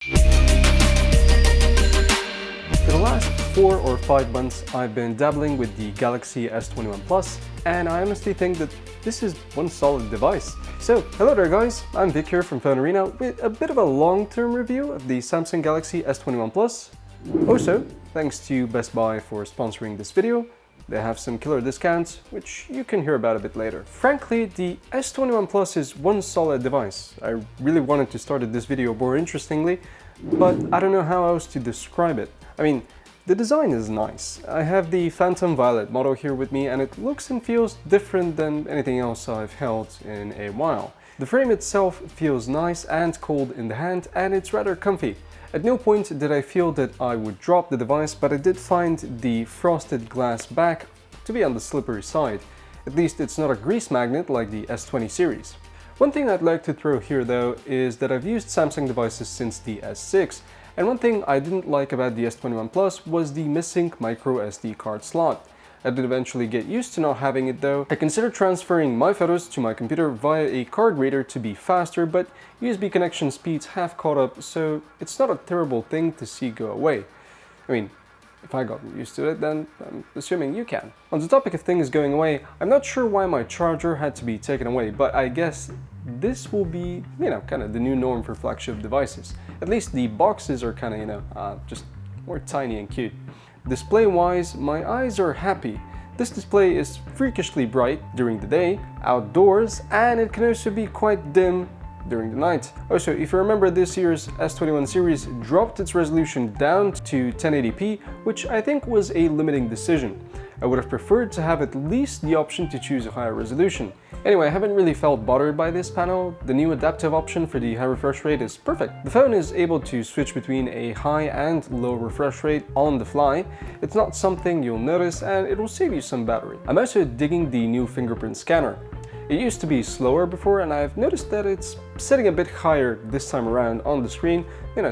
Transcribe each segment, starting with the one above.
For the last 4 or 5 months, I've been dabbling with the Galaxy S21 Plus, and I honestly think that this is one solid device. So, hello there guys, I'm Vic here from PhoneArena with a bit of a long-term review of the Samsung Galaxy S21 Plus. Also, thanks to Best Buy for sponsoring this video. They have some killer discounts, which you can hear about a bit later. Frankly, the S21 Plus is one solid device. I really wanted to start this video more interestingly, but I don't know how else to describe it. I mean, the design is nice. I have the Phantom Violet model here with me, and it looks and feels different than anything else I've held in a while. The frame itself feels nice and cold in the hand, and it's rather comfy. At no point did I feel that I would drop the device, but I did find the frosted glass back to be on the slippery side. At least it's not a grease magnet like the S20 series. One thing I'd like to throw here though is that I've used Samsung devices since the S6, and one thing I didn't like about the S21 Plus was the missing micro SD card slot. I did eventually get used to not having it though. I considered transferring my photos to my computer via a card reader to be faster, but USB connection speeds have caught up, so it's not a terrible thing to see go away. I mean, if I got used to it, then I'm assuming you can. On the topic of things going away, I'm not sure why my charger had to be taken away, but I guess this will be, kind of the new norm for flagship devices. At least the boxes are kind of, just more tiny and cute. Display-wise, my eyes are happy. This display is freakishly bright during the day, outdoors, and it can also be quite dim during the night. Also, if you remember, this year's S21 series dropped its resolution down to 1080p, which I think was a limiting decision. I would have preferred to have at least the option to choose a higher resolution. Anyway, I haven't really felt bothered by this panel. The new adaptive option for the high refresh rate is perfect. The phone is able to switch between a high and low refresh rate on the fly. It's not something you'll notice, and it will save you some battery. I'm also digging the new fingerprint scanner. It used to be slower before, and I've noticed that it's setting a bit higher this time around on the screen,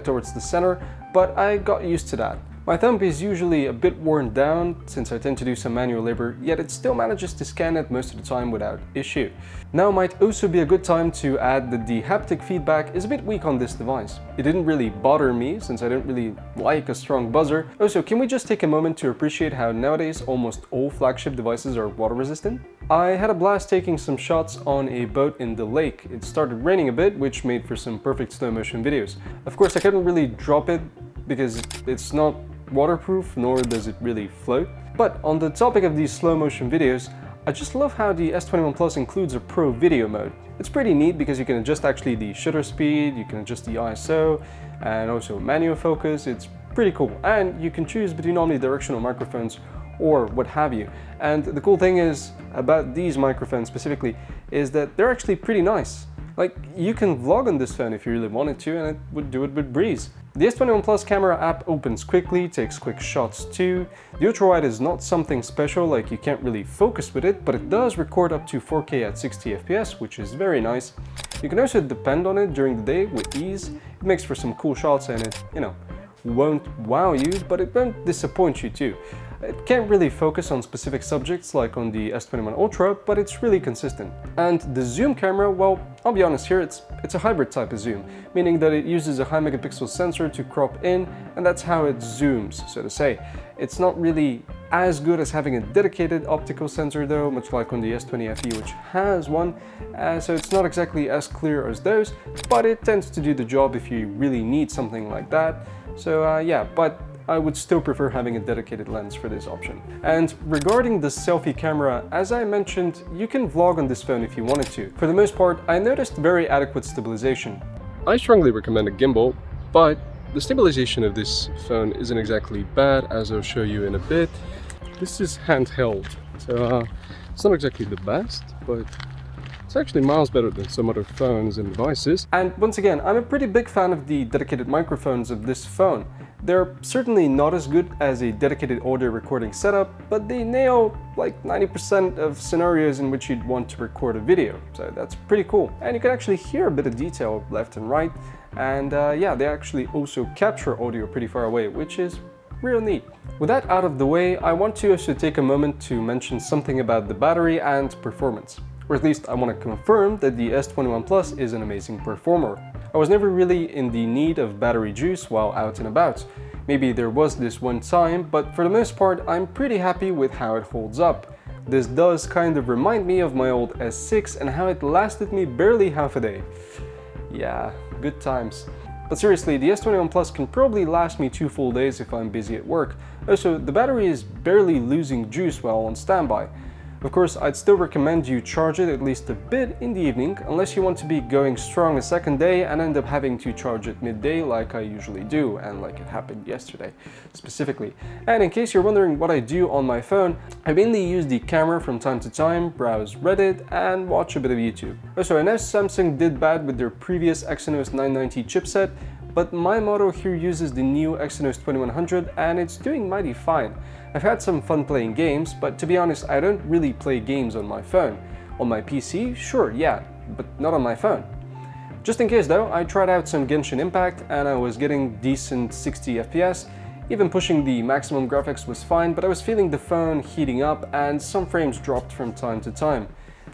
towards the center, but I got used to that. My thumb is usually a bit worn down since I tend to do some manual labor, yet it still manages to scan it most of the time without issue. Now might also be a good time to add that the haptic feedback is a bit weak on this device. It didn't really bother me since I don't really like a strong buzzer. Also, can we just take a moment to appreciate how nowadays almost all flagship devices are water resistant? I had a blast taking some shots on a boat in the lake. It started raining a bit, which made for some perfect slow motion videos. Of course, I couldn't really drop it because it's not waterproof, nor does it really float. But on the topic of these slow motion videos, I just love how the S21 Plus includes a pro video mode. It's pretty neat because you can adjust actually the shutter speed, you can adjust the ISO, and also manual focus. It's pretty cool, and you can choose between omnidirectional microphones or what have you. And the cool thing is about these microphones specifically is that they're actually pretty nice. Like, you can vlog on this phone if you really wanted to, and it would do it with breeze. The S21 Plus camera app opens quickly, takes quick shots too. The ultrawide is not something special, like you can't really focus with it, but it does record up to 4K at 60 FPS, which is very nice. You can also depend on it during the day with ease. It makes for some cool shots, and it, won't wow you, but it won't disappoint you too. It can't really focus on specific subjects like on the S21 Ultra, but it's really consistent. And the zoom camera, well, I'll be honest here, it's a hybrid type of zoom, meaning that it uses a high megapixel sensor to crop in, and that's how it zooms, so to say. It's not really as good as having a dedicated optical sensor though, much like on the S20 FE, which has one, so it's not exactly as clear as those, but it tends to do the job if you really need something like that. So yeah, but I would still prefer having a dedicated lens for this option. And regarding the selfie camera, as I mentioned, you can vlog on this phone if you wanted to. For the most part, I noticed very adequate stabilization. I strongly recommend a gimbal, but the stabilization of this phone isn't exactly bad, as I'll show you in a bit. This is handheld, so it's not exactly the best, but it's actually miles better than some other phones and devices. And once again, I'm a pretty big fan of the dedicated microphones of this phone. They're certainly not as good as a dedicated audio recording setup, but they nail like 90% of scenarios in which you'd want to record a video, so that's pretty cool. And you can actually hear a bit of detail left and right, and yeah, they actually also capture audio pretty far away, which is real neat. With that out of the way, I want to also take a moment to mention something about the battery and performance. Or at least I want to confirm that the S21 Plus is an amazing performer. I was never really in the need of battery juice while out and about. Maybe there was this one time, but for the most part I'm pretty happy with how it holds up. This does kind of remind me of my old S6 and how it lasted me barely half a day. Yeah, good times. But seriously, the S21 Plus can probably last me 2 full days if I'm busy at work. Also, the battery is barely losing juice while on standby. Of course, I'd still recommend you charge it at least a bit in the evening, unless you want to be going strong a second day and end up having to charge it midday like I usually do, and like it happened yesterday specifically. And in case you're wondering what I do on my phone, I mainly use the camera from time to time, browse Reddit, and watch a bit of YouTube. Also, I know Samsung did bad with their previous Exynos 990 chipset, but my model here uses the new Exynos 2100 and it's doing mighty fine. I've had some fun playing games, but to be honest, I don't really play games on my phone. On my PC, sure, yeah, but not on my phone. Just in case though, I tried out some Genshin Impact and I was getting decent 60 FPS. Even pushing the maximum graphics was fine, but I was feeling the phone heating up and some frames dropped from time to time.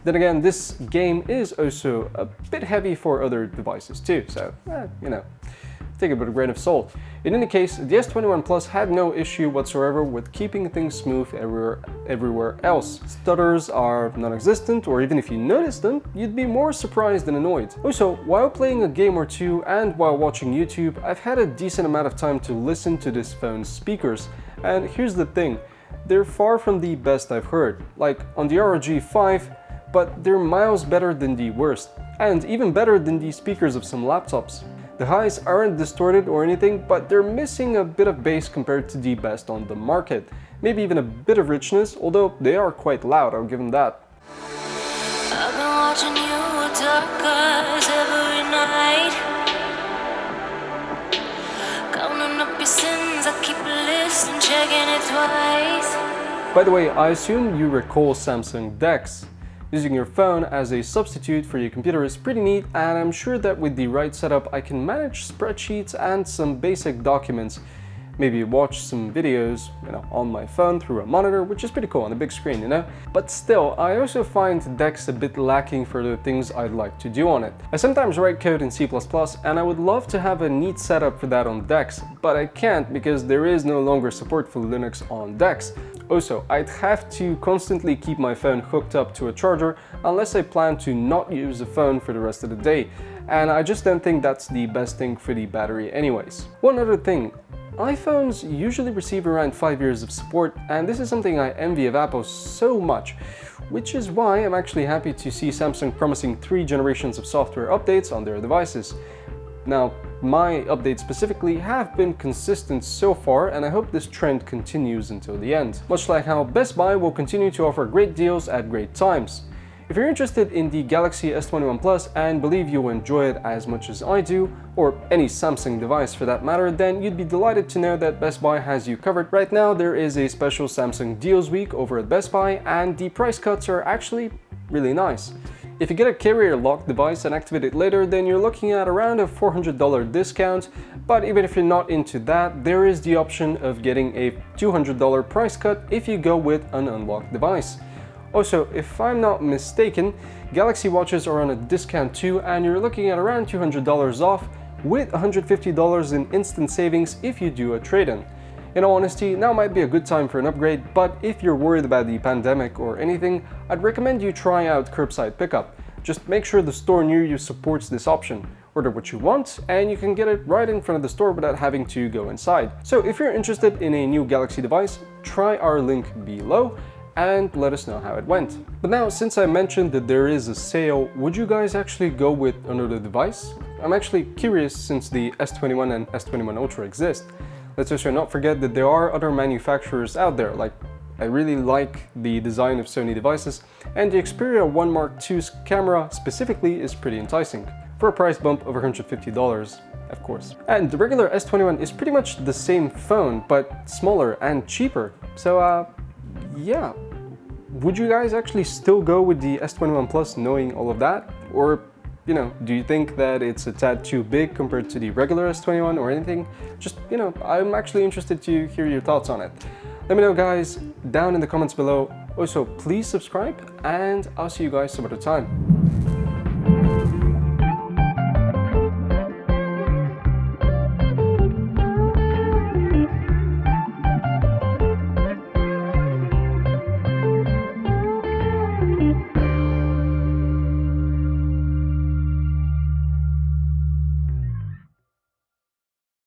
Then again, this game is also a bit heavy for other devices too, so, you know, take it with a grain of salt. In any case, the S21 Plus had no issue whatsoever with keeping things smooth everywhere else. Stutters are non-existent, or even if you notice them, you'd be more surprised than annoyed. Also, while playing a game or two and while watching YouTube, I've had a decent amount of time to listen to this phone's speakers. And here's the thing, they're far from the best I've heard. Like on the ROG 5, but they're miles better than the worst, and even better than the speakers of some laptops. The highs aren't distorted or anything, but they're missing a bit of bass compared to the best on the market. Maybe even a bit of richness, although they are quite loud, I'll give them that. I've been watching you talk every night, counting up your sins, I keep a list and checking it twice. By the way, I assume you recall Samsung DeX. Using your phone as a substitute for your computer is pretty neat, and I'm sure that with the right setup I can manage spreadsheets and some basic documents. Maybe watch some videos, on my phone through a monitor, which is pretty cool on a big screen, But still, I also find DeX a bit lacking for the things I'd like to do on it. I sometimes write code in C++, and I would love to have a neat setup for that on DeX, but I can't because there is no longer support for Linux on DeX. Also, I'd have to constantly keep my phone hooked up to a charger unless I plan to not use the phone for the rest of the day, and I just don't think that's the best thing for the battery anyways. One other thing, iPhones usually receive around 5 years of support, and this is something I envy of Apple so much, which is why I'm actually happy to see Samsung promising 3 generations of software updates on their devices. Now, my updates specifically have been consistent so far, and I hope this trend continues until the end. Much like how Best Buy will continue to offer great deals at great times. If you're interested in the Galaxy S21 Plus and believe you'll enjoy it as much as I do, or any Samsung device for that matter, then you'd be delighted to know that Best Buy has you covered. Right now there is a special Samsung Deals Week over at Best Buy, and the price cuts are actually really nice. If you get a carrier locked device and activate it later, then you're looking at around a $400 discount, but even if you're not into that, there is the option of getting a $200 price cut if you go with an unlocked device. Also, if I'm not mistaken, Galaxy watches are on a discount too, and you're looking at around $200 off with $150 in instant savings if you do a trade-in. In all honesty, now might be a good time for an upgrade, but if you're worried about the pandemic or anything, I'd recommend you try out curbside pickup. Just make sure the store near you supports this option. Order what you want, and you can get it right in front of the store without having to go inside. So if you're interested in a new Galaxy device, try our link below and let us know how it went. But now, since I mentioned that there is a sale, would you guys actually go with another device? I'm actually curious since the S21 and S21 Ultra exist. Let's also not forget that there are other manufacturers out there, like I really like the design of Sony devices, and the Xperia 1 Mark II's camera specifically is pretty enticing, for a price bump of $150, of course. And the regular S21 is pretty much the same phone, but smaller and cheaper, so yeah. Would you guys actually still go with the S21 Plus knowing all of that? Or, do you think that it's a tad too big compared to the regular S21 or anything? Just, I'm actually interested to hear your thoughts on it. Let me know, guys, down in the comments below. Also, please subscribe, and I'll see you guys some other time.